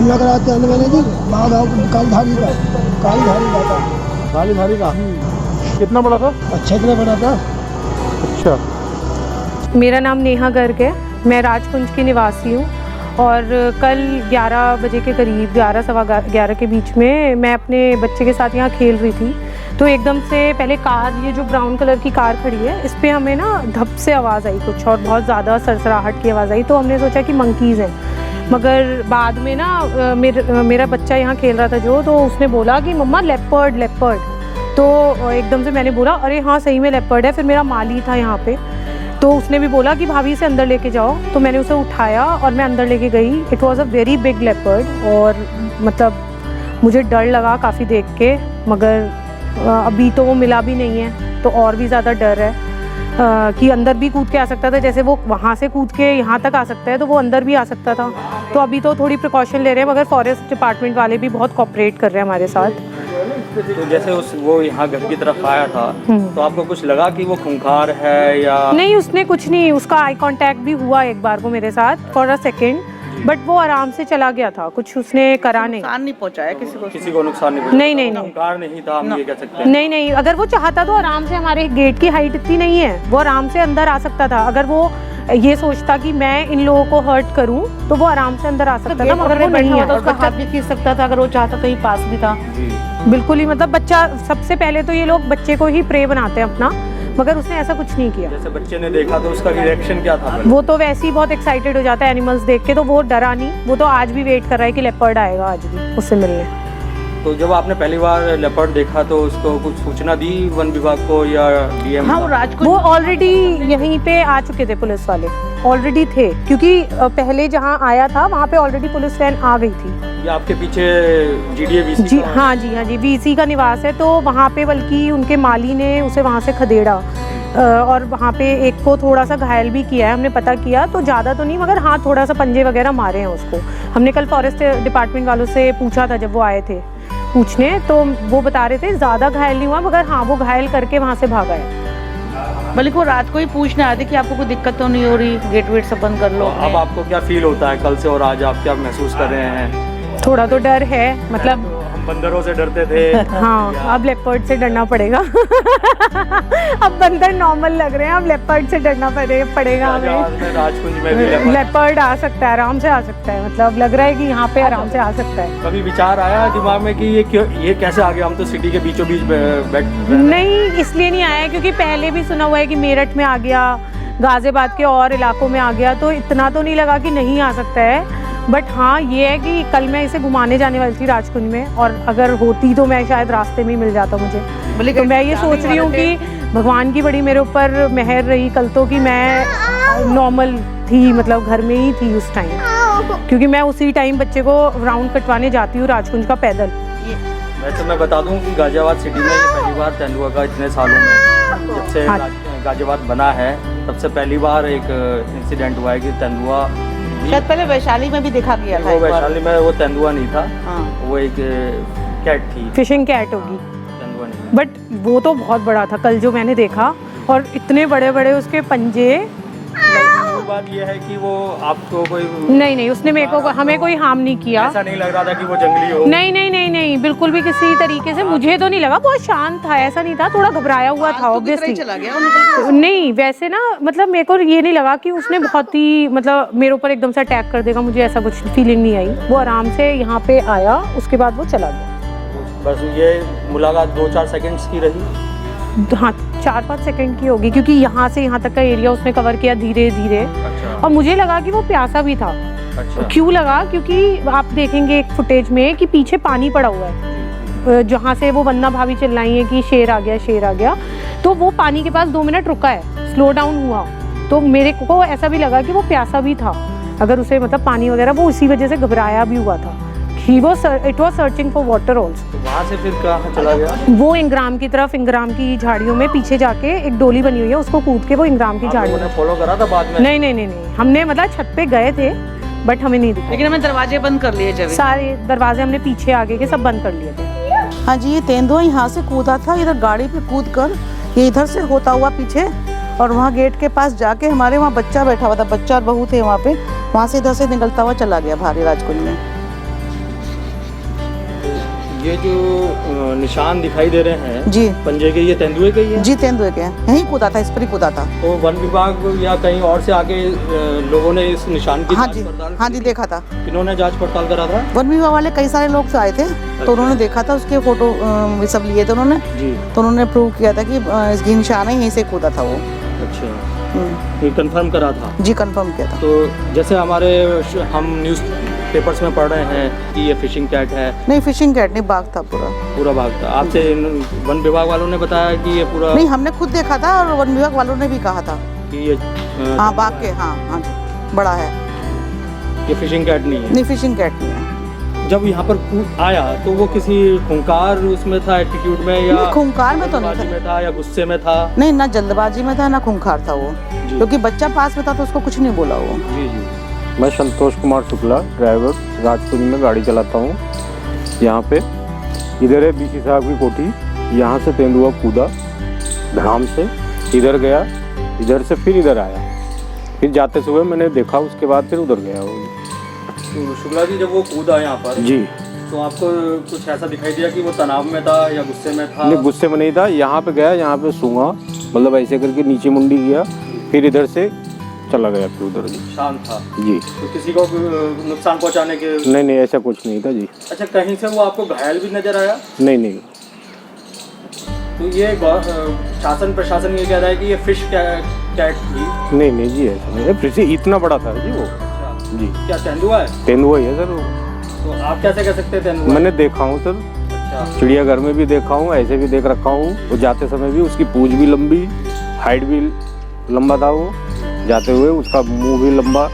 लग रहा था मैंने जी बाघ कालधारी का था। कालीधारी का कितना बड़ा था? अच्छा इतना बड़ा था। अच्छा। मेरा नाम नेहा गर्ग है, मैं राजकुंज की निवासी हूँ और कल 11 बजे के करीब 11 सवा 11 के बीच में मैं अपने बच्चे के साथ यहाँ खेल रही थी तो एकदम से पहले कार, ये जो ब्राउन कलर की कार खड़ी है, इस पर हमें ना धप से आवाज़ आई कुछ और बहुत ज़्यादा सरसराहट की आवाज़ आई। तो हमने सोचा कि मंकीज़ हैं, मगर बाद में ना मेरा बच्चा यहाँ खेल रहा था तो उसने बोला कि मम्मा लेपर्ड। तो एकदम से मैंने बोला अरे हाँ सही में लेपर्ड है। फिर मेरा माली था यहाँ पे तो उसने भी बोला कि भाभी इसे अंदर लेके जाओ, तो मैंने उसे उठाया और मैं अंदर लेके गई। It was a very big leopard और मतलब मुझे डर लगा काफ़ी देख के, मगर अभी तो वो मिला भी नहीं है तो और भी ज़्यादा डर है कि अंदर भी कूद के आ सकता था। जैसे वो वहाँ से कूद के यहाँ तक आ सकता है तो वो अंदर भी आ सकता था। तो अभी तो थोड़ी प्रिकॉशन ले रहे हैं, मगर फॉरेस्ट डिपार्टमेंट वाले भी बहुत कोऑपरेट कर रहे हैं हमारे साथ। तो जैसे वो यहाँ घर की तरफ आया था तो आपको कुछ लगा कि वो खूंखार है या नहीं? उसने कुछ नहीं, उसका आई कांटेक्ट भी हुआ एक बार को मेरे साथ फॉर अ सेकेंड, बट वो आराम से चला गया था, कुछ उसने करा नहीं। नुकसान नहीं पहुंचाया किसी को नुकसान नहीं पहुंचा? नहीं। खूंखार नहीं था, हम ये कह सकते हैं। नहीं, अगर वो चाहता तो आराम से, हमारे गेट की हाइट इतनी नहीं है, वो आराम से अंदर आ सकता था। अगर वो ये सोचता कि मैं इन लोगों को हर्ट करूं तो वो आराम से अंदर आ सकता था, मगर वो नहीं है। उसका हाथ भी खींच सकता था अगर वो चाहता, कहीं पास भी था। बिल्कुल ही, मतलब बच्चा, सबसे पहले तो ये लोग बच्चे को ही प्रे बनाते हैं अपना, मगर उसने ऐसा कुछ नहीं किया। जैसे बच्चे ने देखा तो उसका रिएक्शन क्या था? वो तो वैसे ही बहुत एक्साइटेड हो जाता है एनिमल्स देख के, तो वो डरा नहीं। वो तो आज भी वेट कर रहा है कि लेपर्ड आएगा आज भी उससे मिलने। तो जब आपने पहली बार लेपर्ड देखा तो उसको कुछ सूचना दी वन विभाग को या डीएम? हाँ, वो ऑलरेडी यहीं पे आ चुके थे, पुलिस वाले ऑलरेडी थे, क्योंकि पहले जहाँ आया था वहाँ पे ऑलरेडी पुलिस वैन आ गई थी। ये आपके पीछे जीडीए वीसी जी हाँ जी वीसी का निवास है, तो वहाँ पे बल्कि उनके माली ने उसे वहाँ से खदेड़ा और वहाँ पे एक को थोड़ा सा घायल भी किया है, हमने पता किया। तो ज़्यादा तो नहीं, मगर हाँ थोड़ा सा पंजे वगैरह मारे हैं उसको। हमने कल फॉरेस्ट डिपार्टमेंट वालों से पूछा था जब वो आए थे पूछने, तो वो बता रहे थे ज़्यादा घायल नहीं हुआ, मगर हाँ वो घायल करके वहाँ से भागा है। बल्कि वो रात को ही पूछने आते कि आपको कोई दिक्कत तो नहीं हो रही, गेट वेट सब बंद कर लो। अब आपको क्या फील होता है कल से और आज आप क्या महसूस कर रहे हैं? थोड़ा तो डर है, मतलब हम बंदरों से डरते थे। हाँ, अब लेपर्ड से डरना पड़ेगा। अब बंदर नॉर्मल लग रहे हैं, अब लेपर्ड से डरना पड़ेगा हमें। राजकुंज में भी लेपर्ड आ सकता है, आराम से आ सकता है, मतलब लग रहा है कि यहाँ पे आराम से आ सकता है। कभी विचार आया दिमाग में कि ये कैसे आ गया? हम तो सिटी के बीचों बीच बैठ नहीं, इसलिए नहीं आया क्योंकि पहले भी सुना हुआ है कि मेरठ में आ गया, गाजियाबाद के और इलाकों में आ गया, तो इतना तो नहीं लगा कि नहीं आ सकता है। बट हाँ ये है कि कल मैं इसे घुमाने जाने वाली थी राजकुंज में, और अगर होती तो मैं शायद रास्ते में ही मिल जाता मुझे। तो मैं ये सोच रही हूँ कि भगवान की बड़ी मेरे ऊपर मेहर रही कल तो, कि मैं नॉर्मल थी, मतलब घर में ही थी उस टाइम, क्योंकि मैं उसी टाइम बच्चे को राउंड कटवाने जाती हूँ राजकुंज का पैदल। वैसे मैं बता दूं कि गाजियाबाद सिटी में ये पहली बार तेंदुआ का इतने सालों में, जब से गाजियाबाद बना है तब से पहली बार एक इंसिडेंट हुआ है कि तेंदुआ, शायद पहले वैशाली में भी देखा गया था। वो वैशाली में वो तेंदुआ नहीं था। हाँ। वो एक कैट थी, फिशिंग कैट होगी, तेंदुआ नहीं। बट वो तो बहुत बड़ा था कल जो मैंने देखा, और इतने बड़े बड़े उसके पंजे। बात ये है कि वो आपको कोई नहीं, उसने मेरे को, हमें कोई हार्म नहीं किया। ऐसा नहीं लग रहा था कि वो जंगली हो? नहीं, बिल्कुल भी किसी तरीके से मुझे तो नहीं लगा। बहुत शांत था, ऐसा नहीं था, थोड़ा घबराया हुआ था ऑब्वियसली। चला गया नहीं वैसे ना, मतलब मेरे को ये नहीं लगा कि उसने बहुत ही, मतलब मेरे ऊपर एकदम से अटैक कर देगा, मुझे ऐसा कुछ फीलिंग नहीं आई। वो आराम से यहाँ पे आया, उसके बाद वो चला गया। बस ये मुलाकात 2-4 सेकंड्स की रही। हाँ 4-5 सेकंड की होगी, क्योंकि यहाँ से यहाँ तक का एरिया उसने कवर किया धीरे धीरे। अच्छा। और मुझे लगा कि वो प्यासा भी था। अच्छा। क्यों लगा? क्योंकि आप देखेंगे एक फुटेज में कि पीछे पानी पड़ा हुआ है, जहाँ से वो वंदना भाभी चिल्लाई है कि शेर आ गया, तो वो पानी के पास 2 मिनट रुका है, स्लो डाउन हुआ। तो मेरे को ऐसा भी लगा कि वो प्यासा भी था, अगर उसे मतलब पानी वगैरह, वो इसी वजह से घबराया भी हुआ था। It was searching for water also. तो वहाँ से फिर कहाँ चला गया? वो इंग्राम की तरफ, इंग्राम की झाड़ियों में पीछे जाके एक डोली बनी हुई है, उसको कूद के वो इंग्राम की झाड़ियों में फॉलो करा था बाद में? नहीं, हमने मतलब छत पे गए थे बट हमें नहीं दिखा। लेकिन हमें दरवाजे बंद कर लिए, जब सारे दरवाजे हमने पीछे आगे के सब बंद कर लिए थे। हाँ जी, ये तेंदुआ यहाँ से कूदा था, इधर गाड़ी पे कूद कर ये इधर से होता हुआ पीछे, और वहाँ गेट के पास जाके हमारे वहाँ बच्चा बैठा हुआ था, बच्चा और बहू थे वहाँ पे, वहाँ से इधर से निकलता हुआ चला गया भारी राजकुंज में। ये जो निशान दिखाई दे रहे हैं जी पंजे के, ये तेंदुए के ही है? जी तेंदुए के यहीं कूदा था, इस पर ही कूदा था। तो वन विभाग या कहीं और से आके लोगों ने इस निशान की हाँ जांच जी, पड़ताल हाँ जी देखा था। किन्होंने जांच पड़ताल करा था? वन विभाग वाले कई सारे लोग आए थे, तो उन्होंने देखा था, उसके फोटो सब लिए थे उन्होंने, जी। तो उन्होंने प्रूव किया था कि इसकी निशान है, यहीं से कूदा था वो। अच्छा, ये कंफर्म करा था? जी कंफर्म किया था। तो जैसे हम न्यूज़ पेपर्स में पढ़ रहे हैं कि ये फिशिंग कैट है। नहीं फिशिंग कैट नहीं, बाघ था पूरा। पूरा बाघ था? आपसे वन विभाग वालों ने बताया कि ये पूरा? नहीं हमने खुद देखा था और वन विभाग वालों ने भी कहा था कि ये हाँ बाघ के, हाँ हाँ जी बड़ा है, ये फिशिंग कैट नहीं है? नहीं फिशिंग कैट नहीं है। जब यहाँ पर कूद आया तो वो किसी खूंखार उसमें था, एटीट्यूड में, या नहीं, खूंखार में तो नहीं जल्दबाजी था। में था या गुस्से में था? नहीं ना जल्दबाजी में था ना खूंखार था वो, क्योंकि बच्चा पास में था तो उसको कुछ नहीं बोला वो। जी जी। मैं संतोष कुमार शुक्ला, ड्राइवर, राजपुरी में गाड़ी चलाता हूँ। यहाँ पे इधर है बीसी साहब की कोठी, यहाँ से तेंदुआ कूदा धड़ाम से, इधर गया, इधर से फिर इधर आया, फिर जाते सुबह मैंने देखा, उसके बाद फिर उधर गया वो। तो शुक्ला जी जब वो कूदा यहाँ पर जी, तो आपको कुछ ऐसा दिखाई दिया कि वो तनाव में था या गुस्से में था? नहीं गुस्से में नहीं था, यहाँ पे गया, यहाँ पे सूंघा, मतलब ऐसे करके नीचे मुंडी किया, फिर इधर से चला गया, फिर उधर जी। शांत था जी, तो किसी को नुकसान पहुँचाने के? नहीं ऐसा कुछ नहीं था जी। अच्छा, कहीं से वो आपको घायल भी नजर आया? नहीं तो ये शासन प्रशासन ये कह रहा है कि ये फिश कैट थी? नहीं जी, ऐसा नहीं, फिर से इतना बड़ा था जी वो। जी, क्या तेंदुआ है? तेंदुआ ही है सर वो। तो आप कैसे कह सकते हैं तेंदुआ? मैंने देखा हूँ सर, अच्छा, चिड़ियाघर में भी देखा हूँ, ऐसे भी देख रखा हूँ। वो जाते समय भी उसकी पूंछ भी लंबी, हाइट भी लंबा था, वो जाते हुए उसका मुंह भी लंबा,